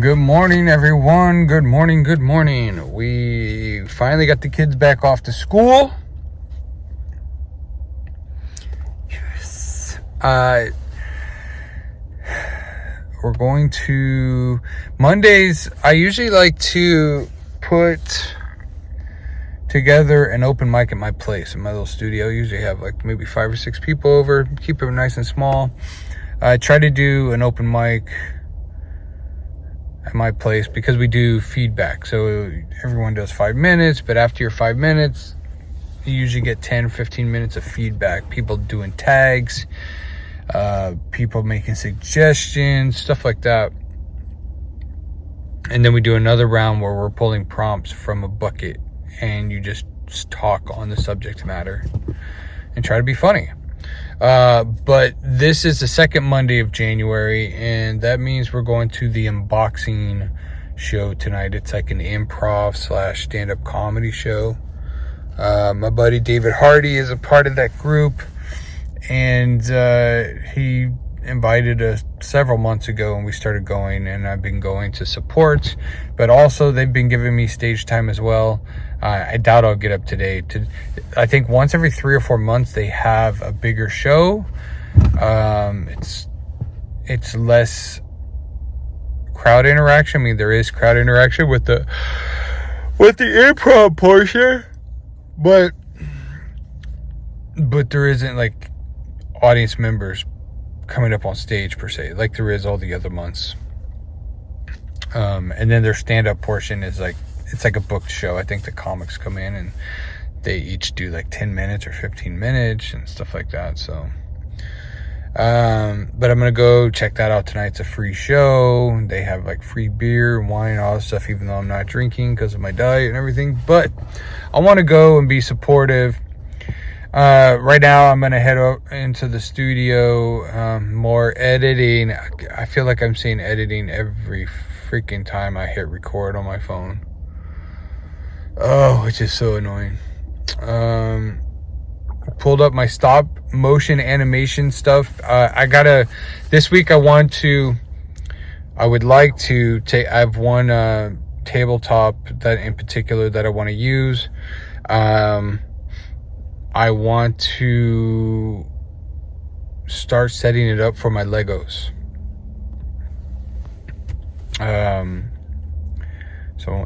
Good morning, everyone. Good morning. We finally got the kids back off to school. Yes. We're going to Mondays. I usually like to put together an open mic at my place, in my little studio. I usually have like maybe 5 or 6 people over, keep it nice and small. I try to do an open mic at my place because we do feedback. So everyone does 5 minutes, but after your 5 minutes, you usually get 10 or 15 minutes of feedback. People doing tags, people making suggestions, stuff like that. And then we do another round where we're pulling prompts from a bucket and you just talk on the subject matter and try to be funny. But this is the second Monday of January, and that means we're going to the unboxing show tonight. It's like an improv / stand-up comedy show. My buddy David Hardy is a part of that group, and he invited us several months ago, and we started going, and I've been going to support, but also they've been giving me stage time as well. I doubt I'll get up today. I think once every 3 or 4 months they have a bigger show. It's less crowd interaction. I mean, there is crowd interaction with the improv portion, but there isn't like audience members coming up on stage per se, like there is all the other months. And then their stand-up portion is like, it's like a booked show. I think the comics come in and they each do like 10 minutes or 15 minutes and stuff like that. So, but I'm going to go check that out tonight. It's a free show. They have like free beer and wine and all that stuff, even though I'm not drinking because of my diet and everything. But I want to go and be supportive. Right now I'm going to head up into the studio, more editing. I feel like I'm seeing editing every freaking time I hit record on my phone. Oh, which is so annoying. Pulled up my stop motion animation stuff. This week I would like to take, I have one tabletop that in particular that I want to use. I want to start setting it up for my Legos.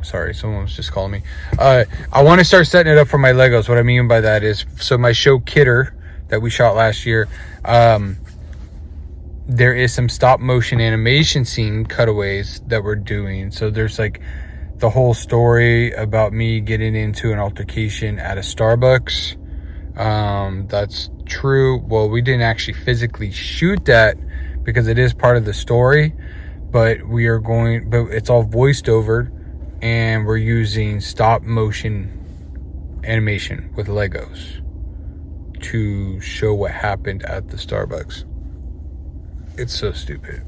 Sorry, someone was just calling me. I want to start setting it up for my Legos. What I mean by that is, so my show Kidder that we shot last year, there is some stop motion animation scene cutaways that we're doing. So there's like the whole story about me getting into an altercation at a Starbucks. That's true. Well, we didn't actually physically shoot that because it is part of the story, but it's all voiced over. And we're using stop motion animation with Legos to show what happened at the Starbucks. It's so stupid.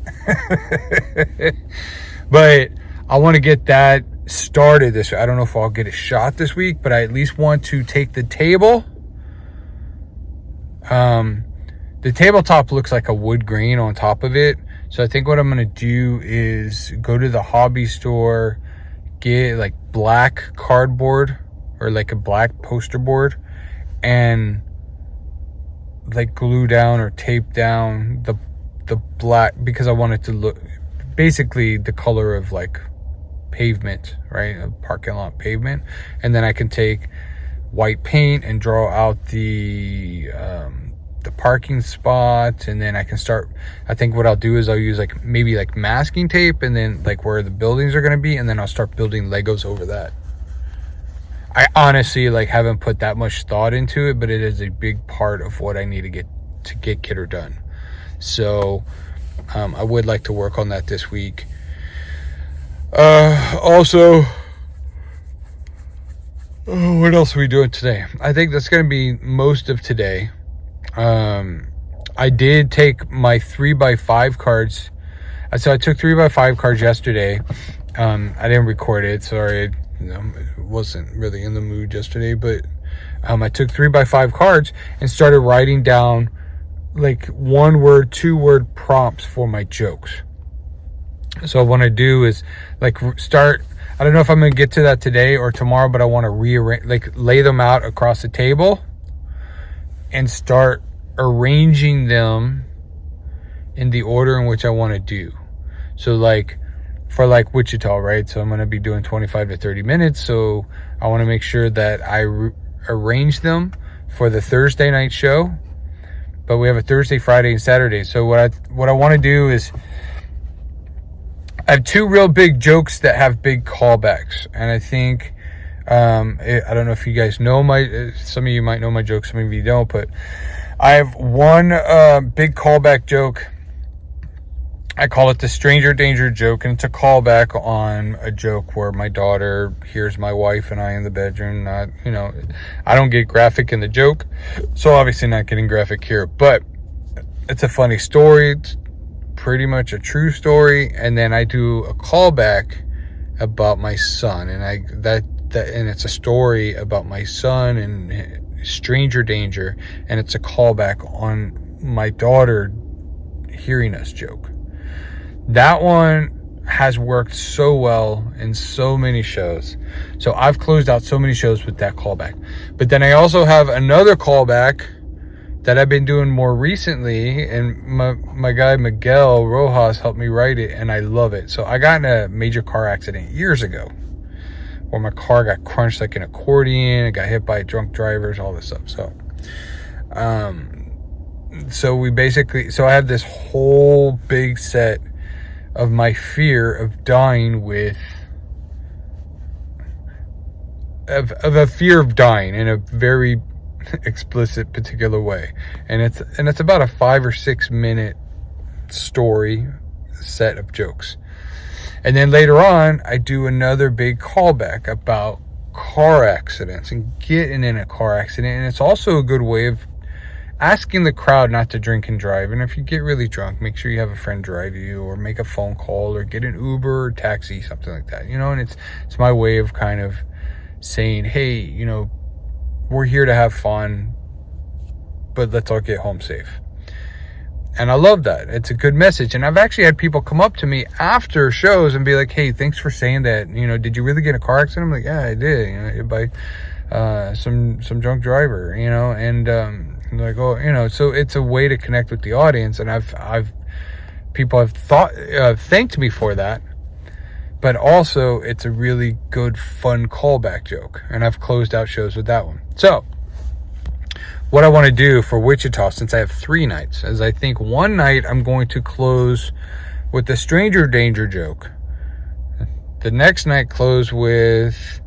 But I want to get that started this week. I don't know if I'll get it shot this week, but I at least want to take the table. The tabletop looks like a wood grain on top of it. So I think what I'm going to do is go to the hobby store, get like black cardboard or like a black poster board, and like glue down or tape down the black, because I want it to look basically the color of like pavement, right? A parking lot pavement. And then I can take white paint and draw out the parking spot, and then I can start, I think what I'll do is I'll use like maybe like masking tape and then like where the buildings are going to be, and then I'll start building Legos over that. I honestly like haven't put that much thought into it, but it is a big part of what I need to get Kidder done. So I would like to work on that this week. Also, what else are we doing today? I think that's going to be most of today. I did take my 3x5 cards. So I took 3x5 cards yesterday. I didn't record it. Sorry. I wasn't really in the mood yesterday, but I took 3x5 cards and started writing down like 1-word, 2-word prompts for my jokes. So what I do is like start, I don't know if I'm going to get to that today or tomorrow, but I want to rearrange, like lay them out across the table and start arranging them in the order in which I want to do. So like for like Wichita, right? So I'm going to be doing 25 to 30 minutes. So I want to make sure that I arrange them for the Thursday night show, but we have a Thursday, Friday, and Saturday. So what I want to do is I have two real big jokes that have big callbacks, and I think I don't know if you guys know some of you might know my jokes, some of you don't, but I have one big callback joke. I call it the stranger danger joke, and it's a callback on a joke where my daughter hears my wife and I in the bedroom. Not, I don't get graphic in the joke, so obviously not getting graphic here, but it's a funny story. It's pretty much a true story, and then I do a callback about my son, and and it's a story about my son and stranger danger, and it's a callback on my daughter hearing us joke. That one has worked so well in so many shows. So I've closed out so many shows with that callback. But then I also have another callback that I've been doing more recently, and my guy Miguel Rojas helped me write it, and I love it. So I got in a major car accident years ago where my car got crunched like an accordion. It got hit by drunk drivers, all this stuff. So so I have this whole big set of my fear of dying of a fear of dying in a very explicit particular way, and it's about a 5 or 6 minute story set of jokes. And then later on I do another big callback about car accidents and getting in a car accident, and it's also a good way of asking the crowd not to drink and drive. And if you get really drunk, make sure you have a friend drive you, or make a phone call, or get an Uber or taxi, something like that, and it's my way of kind of saying, hey, we're here to have fun, but let's all get home safe. And I love that. It's a good message. And I've actually had people come up to me after shows and be like, hey, thanks for saying that. Did you really get in a car accident? I'm like, yeah, I did. By some drunk driver, and like, oh, so it's a way to connect with the audience. And people have thanked me for that. But also, it's a really good, fun callback joke. And I've closed out shows with that one. So, what I want to do for Wichita, since I have 3 nights, is I think one night I'm going to close with the stranger danger joke. The next night, close with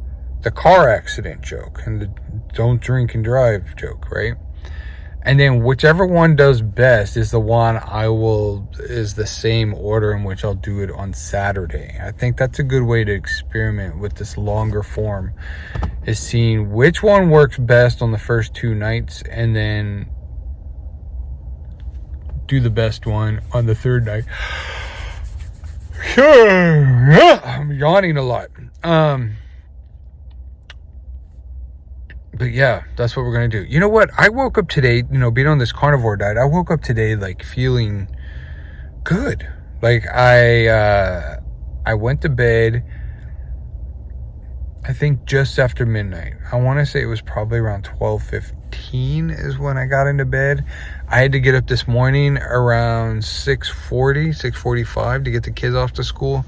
the car accident joke and the don't drink and drive joke, right? And then whichever one does best is the one is the same order in which I'll do it on Saturday. I think that's a good way to experiment with this longer form, is seeing which one works best on the first 2 nights, and then do the best one on the 3rd night. I'm yawning a lot. But yeah, that's what we're going to do. You know what? I woke up today, being on this carnivore diet, I woke up today like feeling good. Like I went to bed, I think just after midnight. I want to say it was probably around 12:15 is when I got into bed. I had to get up this morning around 6:45 to get the kids off to school.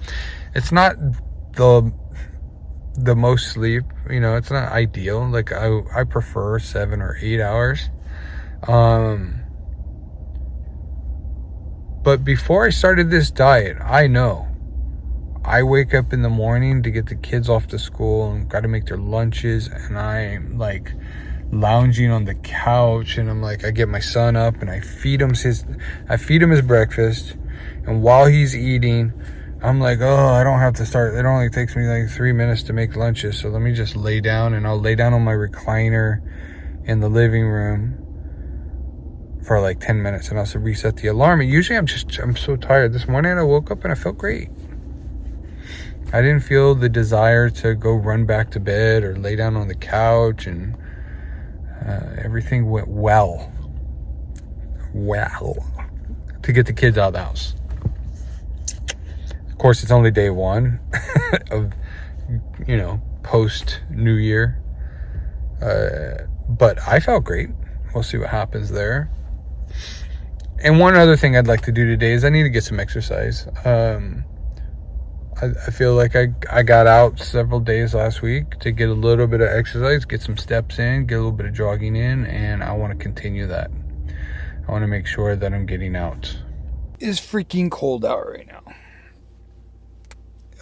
It's not the most sleep, it's not ideal. Like I prefer 7 or 8 hours. But before I started this diet, I know I wake up in the morning to get the kids off to school and got to make their lunches, and I'm like lounging on the couch, and I'm like, I get my son up and I feed him his breakfast, and while he's eating, I'm like, oh, I don't have to start. It only takes me like 3 minutes to make lunches, so let me just lay down. And I'll lay down on my recliner in the living room for like 10 minutes, and I'll reset the alarm. And usually I'm so tired. This morning I woke up and I felt great. I didn't feel the desire to go run back to bed or lay down on the couch, and everything went well to get the kids out of the house. Of course, it's only day one of, post New Year. But I felt great. We'll see what happens there. And one other thing I'd like to do today is I need to get some exercise. I feel like I got out several days last week to get a little bit of exercise, get some steps in, get a little bit of jogging in, and I want to continue that. I want to make sure that I'm getting out. It's freaking cold out right now.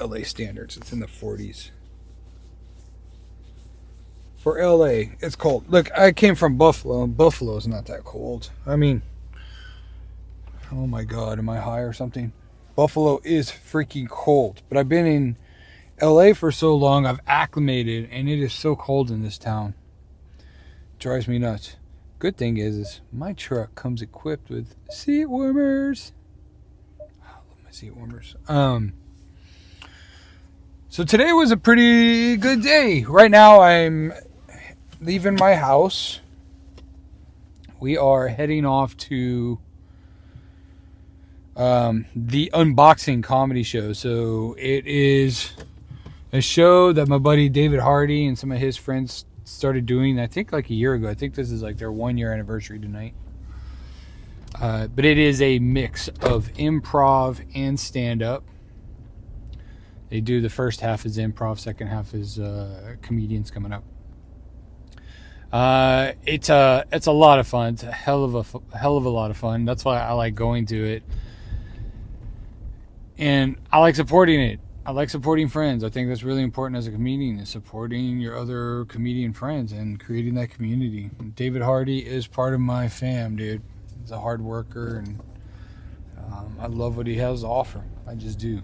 LA standards, it's in the 40s. For LA, it's cold. Look, I came from Buffalo, and Buffalo is not that cold. I mean, oh my God, am I high or something? Buffalo is freaking cold. But I've been in LA for so long, I've acclimated, and it is so cold in this town. It drives me nuts. Good thing is my truck comes equipped with seat warmers. I love my seat warmers. So today was a pretty good day. Right now I'm leaving my house. We are heading off to the unboxing comedy show. So it is a show that my buddy David Hardy and some of his friends started doing, I think like a year ago. I think this is like their 1 year anniversary tonight. But it is a mix of improv and stand-up. They do the first half is improv, second half is comedians coming up. It's a lot of fun. It's a hell of a lot of fun. That's why I like going to it. And I like supporting it. I like supporting friends. I think that's really important as a comedian, is supporting your other comedian friends and creating that community. David Hardy is part of my fam, dude. He's a hard worker, and I love what he has to offer. I just do.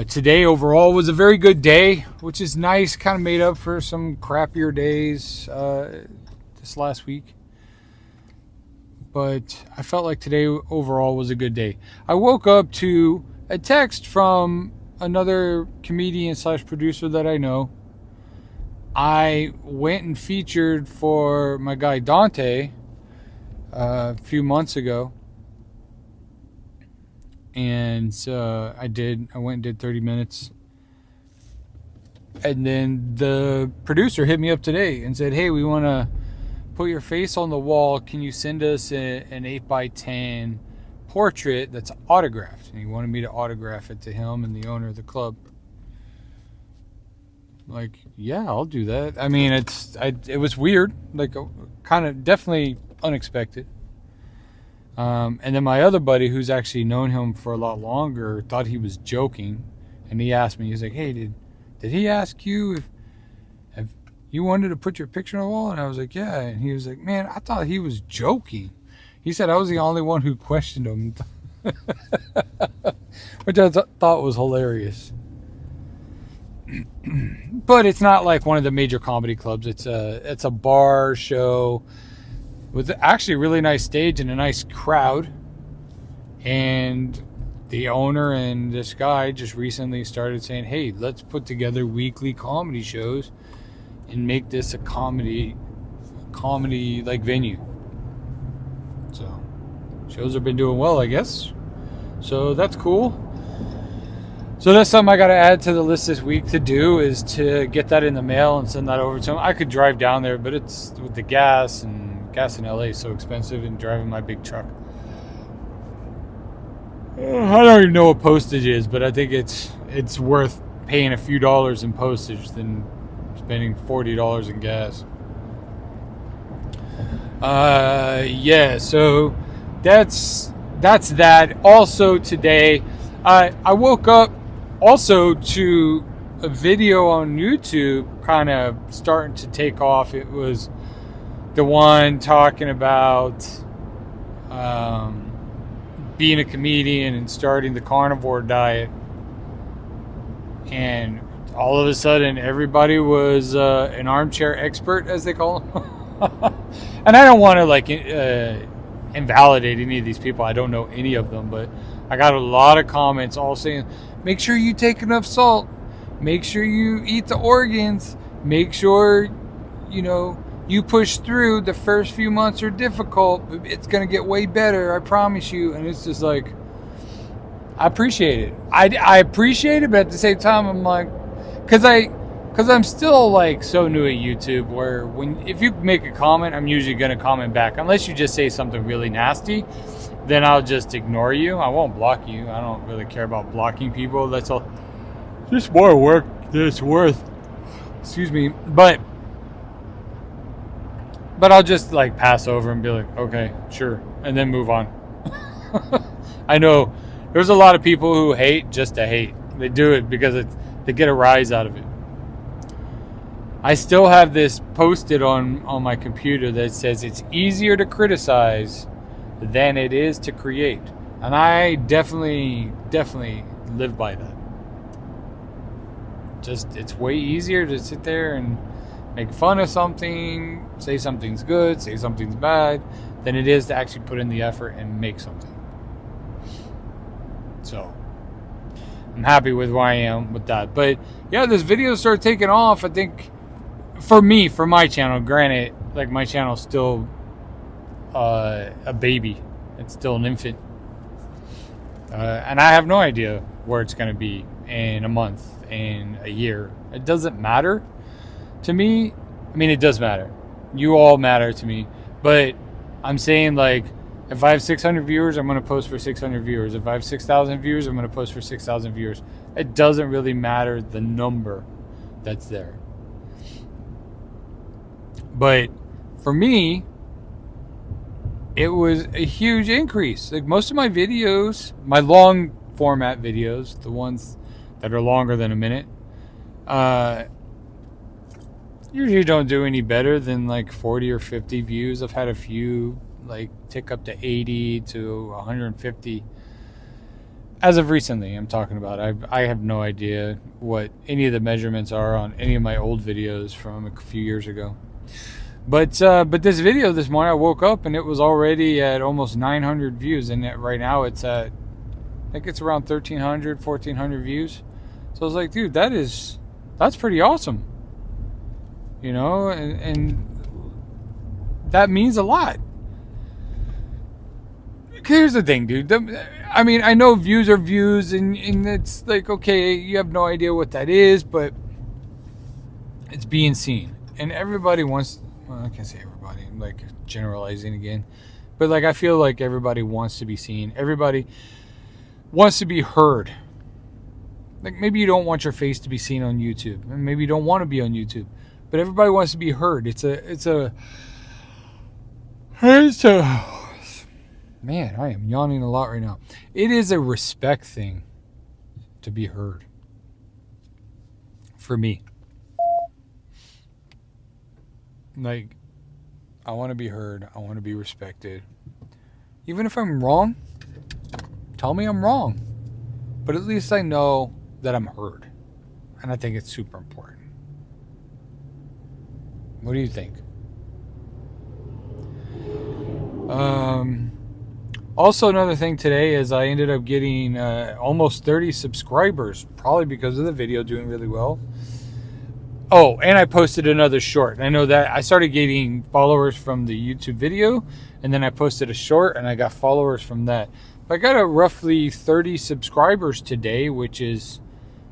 Today overall was a very good day, which is nice. Kind of made up for some crappier days this last week. But I felt like today overall was a good day. I woke up to a text from another comedian / producer that I know. I went and featured for my guy Dante a few months ago. And I went and did 30 minutes. And then the producer hit me up today and said, hey, we want to put your face on the wall. Can you send us an 8x10 portrait that's autographed? And he wanted me to autograph it to him and the owner of the club. Like, yeah, I'll do that. I mean, it was weird, like kind of definitely unexpected. And then my other buddy, who's actually known him for a lot longer, thought he was joking, and he asked me, he's like, hey, did he ask you if you wanted to put your picture on the wall? And I was like, yeah. And he was like, man, I thought he was joking. He said I was the only one who questioned him, which I thought was hilarious. But it's not like one of the major comedy clubs. It's a bar show with actually a really nice stage and a nice crowd. And the owner and this guy just recently started saying, hey, let's put together weekly comedy shows and make this a comedy like venue. So shows have been doing well, I guess. So that's cool. So that's something I got to add to the list this week to do, is to get that in the mail and send that over to him. I could drive down there, but it's with the gas in LA is so expensive, and driving my big truck. I don't even know what postage is, but I think it's worth paying a few dollars in postage than spending $40 in gas. Yeah, so that's that. Also today, I woke up also to a video on YouTube kind of starting to take off. It was the one talking about being a comedian and starting the carnivore diet. And all of a sudden, everybody was an armchair expert, as they call them. And I don't want to invalidate any of these people. I don't know any of them, but I got a lot of comments all saying, make sure you take enough salt. Make sure you eat the organs. Make sure, you push through. The first few months are difficult, but it's going to get way better. I promise you. And it's just like, I appreciate it. I appreciate it, but at the same time, I'm like, because I'm still like so new at YouTube. Where if you make a comment, I'm usually gonna comment back, unless you just say something really nasty. Then I'll just ignore you. I won't block you. I don't really care about blocking people. That's all. Just more work than it's worth. Excuse me, but I'll just like pass over and be like, okay, sure, and then move on. I know there's a lot of people who hate just to hate. They do it because they get a rise out of it. I still have this posted on my computer that says it's easier to criticize than it is to create. And I definitely live by that. Just, it's way easier to sit there and make fun of something, say something's good, say something's bad, than it is to actually put in the effort and make something. So, I'm happy with where I am with that. But, yeah, this video started taking off, I think, for me, for my channel. Granted, like, my channel's still a baby. It's still an infant. And I have no idea where it's going to be in a month, in a year. It doesn't matter to me. I mean, it does matter. You all matter to me. But I'm saying, like, if I have 600 viewers, I'm going to post for 600 viewers. If I have 6,000 viewers, I'm going to post for 6,000 viewers. It doesn't really matter the number that's there. But for me, it was a huge increase. Like, most of my videos, my long format videos, the ones that are longer than a minute, usually don't do any better than like 40 or 50 views. I've had a few like tick up to 80 to 150 as of recently. I'm talking about. I have no idea what any of the measurements are on any of my old videos from a few years ago. But this video this morning, I woke up and it was already at almost 900 views, and right now it's at, I think it's around 1,300, 1,400 views. So I was like, dude, that's pretty awesome. You know, and that means a lot. Here's the thing, dude. I mean, I know views are views, and it's like, okay, you have no idea what that is, but it's being seen. And everybody wants, well, I can't say everybody, I'm like generalizing again, but like, I feel like everybody wants to be seen. Everybody wants to be heard. Like, maybe you don't want your face to be seen on YouTube, and maybe you don't want to be on YouTube, but everybody wants to be heard. It's a man, I am yawning a lot right now. It is a respect thing to be heard. For me. Like, I want to be heard. I want to be respected. Even if I'm wrong, tell me I'm wrong. But at least I know that I'm heard. And I think it's super important. What do you think? Also, another thing today is I ended up getting almost 30 subscribers, probably because of the video doing really well. Oh, and I posted another short. I know that I started getting followers from the YouTube video, and then I posted a short, and I got followers from that. I got a roughly 30 subscribers today, which is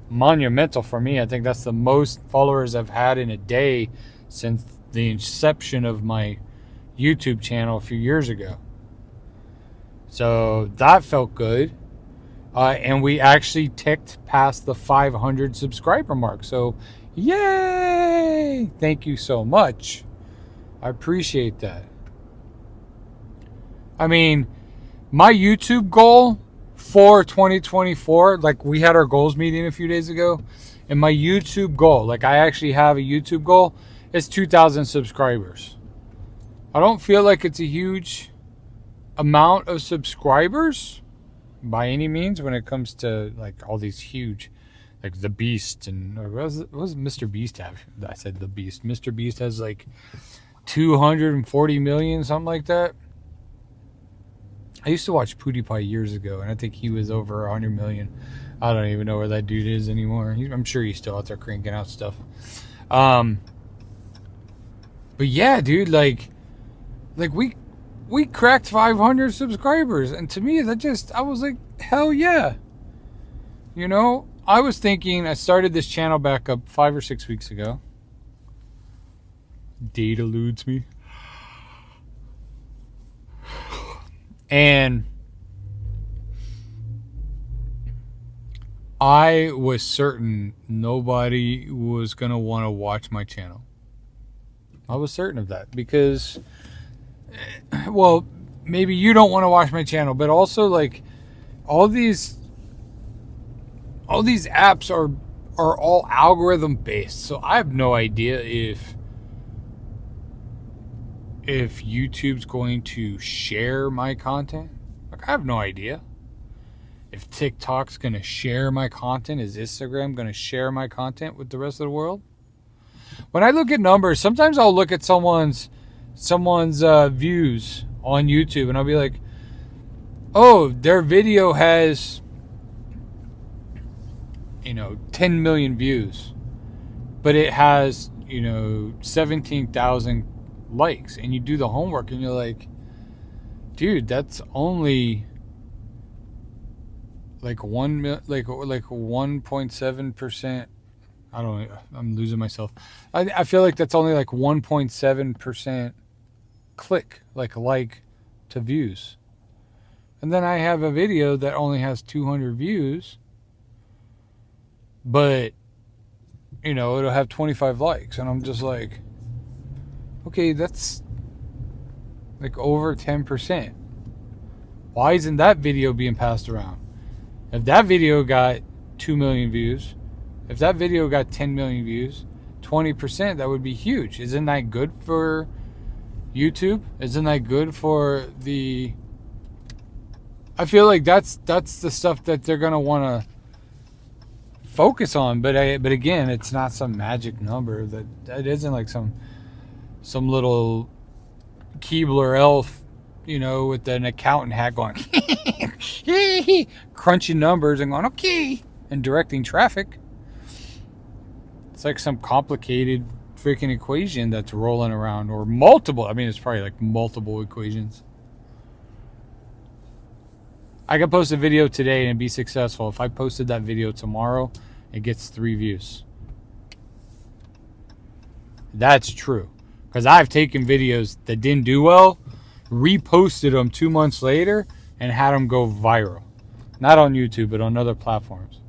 monumental for me. I think that's the most followers I've had in a day since the inception of my YouTube channel a few years ago. So that felt good. And we actually ticked past the 500 subscriber mark. So, yay! Thank you so much. I appreciate that. I mean, my YouTube goal for 2024, like, we had our goals meeting a few days ago, and my YouTube goal, like, I actually have a YouTube goal, is 2,000 subscribers. I don't feel like it's a huge amount of subscribers by any means when it comes to like all these huge, like the Beast, and what was Mr. Beast have? I said the Beast. Mr. Beast has like 240 million, something like that. I used to watch PewDiePie years ago, and I think he was over 100 million. I don't even know where that dude is anymore. I'm sure he's still out there cranking out stuff. But yeah, dude, like we cracked 500 subscribers, and to me, I was like, hell yeah. You know, I was thinking, I started this channel back up 5 or 6 weeks ago. Date eludes me. And I was certain nobody was going to want to watch my channel. I was certain of that because, well, maybe you don't want to watch my channel, but also like all these apps are all algorithm based. So I have no idea if YouTube's going to share my content. Like, I have no idea. If TikTok's going to share my content, is Instagram going to share my content with the rest of the world? When I look at numbers, sometimes I'll look at someone's views on YouTube and I'll be like, oh, their video has, 10 million views, but it has, 17,000 likes. And you do the homework and you're like, dude, that's only like 1.7%. I don't know. I'm losing myself. I feel like that's only like 1.7% click, like to views. And then I have a video that only has 200 views, but, it'll have 25 likes. And I'm just like, okay, that's like over 10%. Why isn't that video being passed around? If that video got 2 million views, if that video got 10 million views, 20%, that would be huge. Isn't that good for YouTube? Isn't that good for the... I feel like that's the stuff that they're going to want to focus on. But again, it's not some magic number. That isn't like some little Keebler elf, with an accountant hat going, crunching numbers and going, okay, and directing traffic. It's like some complicated freaking equation that's rolling around, or multiple. I mean, it's probably like multiple equations. I could post a video today and be successful. If I posted that video tomorrow, it gets 3 views. That's true. Because I've taken videos that didn't do well, reposted them 2 months later, and had them go viral. Not on YouTube, but on other platforms.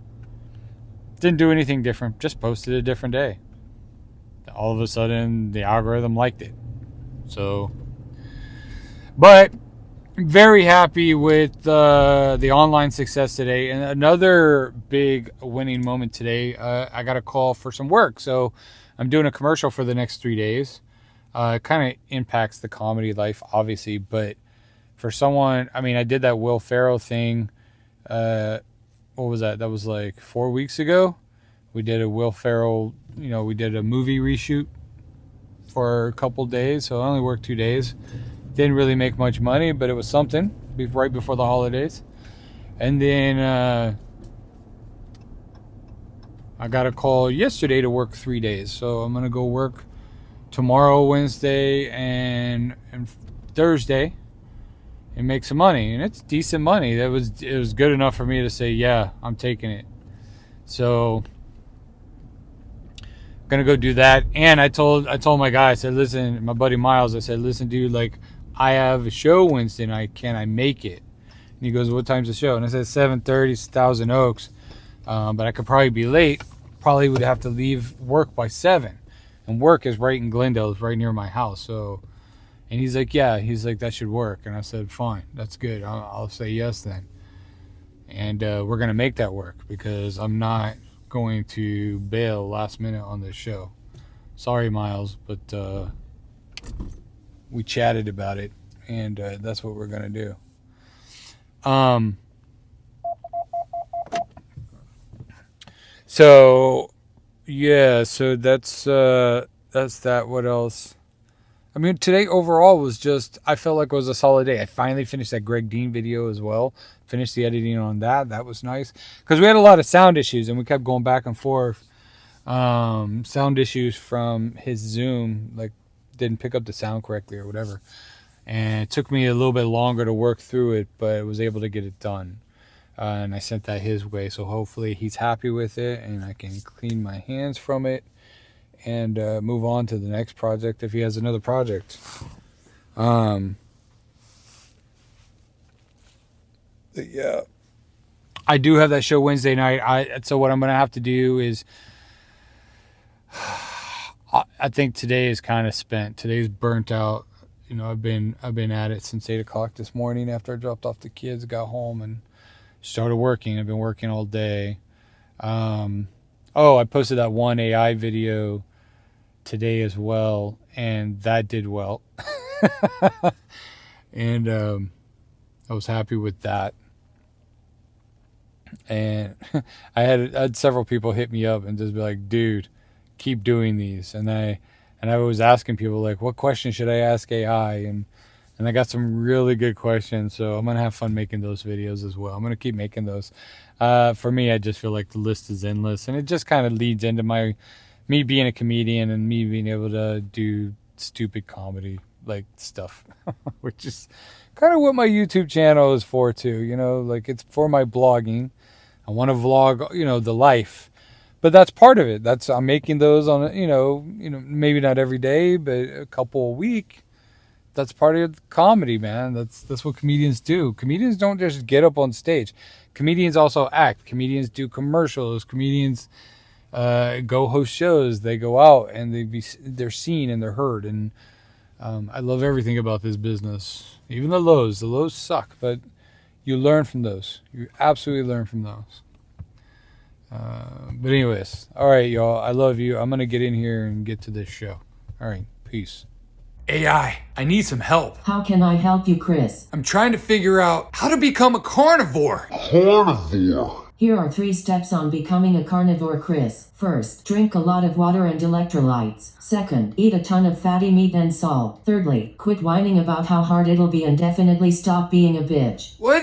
Didn't do anything different, just posted a different day. All of a sudden, the algorithm liked it. So, but very happy with the online success today. And another big winning moment today, I got a call for some work. So I'm doing a commercial for the next 3 days. It kind of impacts the comedy life, obviously, but for someone, I mean, I did that Will Ferrell thing. What was that? That was like 4 weeks ago. We did a Will Ferrell, we did a movie reshoot for a couple days. So I only worked 2 days. Didn't really make much money, but it was something right before the holidays. And then I got a call yesterday to work 3 days. So I'm going to go work tomorrow, Wednesday, and Thursday and make some money. And it's decent money. It was good enough for me to say, yeah, I'm taking it. So gonna go do that. And I told my guy, I said, listen, my buddy Miles, I said, listen, dude, like, I have a show Wednesday night. Can I make it? And he goes, what time's the show? And I said 7:30, Thousand Oaks. But I could probably be late. Probably would have to leave work by 7. And work is right in Glendale. It's right near my house. So, and he's like, yeah. He's like, that should work. And I said, fine. That's good. I'll say yes then. And we're going to make that work because I'm not going to bail last minute on this show. Sorry, Miles, but we chatted about it, and that's what we're going to do. So yeah, so that's that. What else? I mean, today overall was just, I felt like it was a solid day. I finally finished that Greg Dean video as well. Finished the editing on that. That was nice. Because we had a lot of sound issues and we kept going back and forth. Sound issues from his Zoom, like didn't pick up the sound correctly or whatever. And it took me a little bit longer to work through it, but I was able to get it done. and I sent that his way. So hopefully he's happy with it, and I can clean my hands from it and move on to the next project if he has another project. Yeah, I do have that show Wednesday night. So what I'm gonna have to do is, I think today is kind of spent. Today's burnt out. You know, I've been at it since 8 o'clock this morning after I dropped off the kids, got home, and started working. I've been working all day. I posted that one AI video today as well, and that did well. And I was happy with that. And I had several people hit me up and just be like, dude, keep doing these. And I was asking people, like, what question should I ask AI? And I got some really good questions. So I'm going to have fun making those videos as well. I'm going to keep making those. For me, I just feel like the list is endless, and it just kind of leads into me being a comedian and me being able to do stupid comedy like stuff, which is kind of what my YouTube channel is for too. You know, like, it's for my blogging. I want to vlog, you know, the life, but that's part of it. I'm making those on, you know, maybe not every day, but a couple a week. That's part of comedy, man. That's what comedians do. Comedians don't just get up on stage. Comedians also act. Comedians do commercials. Comedians go host shows. They go out and they're seen and they're heard. And I love everything about this business. Even the lows. The lows suck, but you learn from those. You absolutely learn from those. But anyways, all right, y'all. I love you. I'm going to get in here and get to this show. All right. Peace. AI, I need some help. How can I help you, Chris? I'm trying to figure out how to become a carnivore. Here are 3 steps on becoming a carnivore, Chris. First, drink a lot of water and electrolytes. Second, eat a ton of fatty meat and salt. Thirdly, quit whining about how hard it'll be and definitely stop being a bitch. What?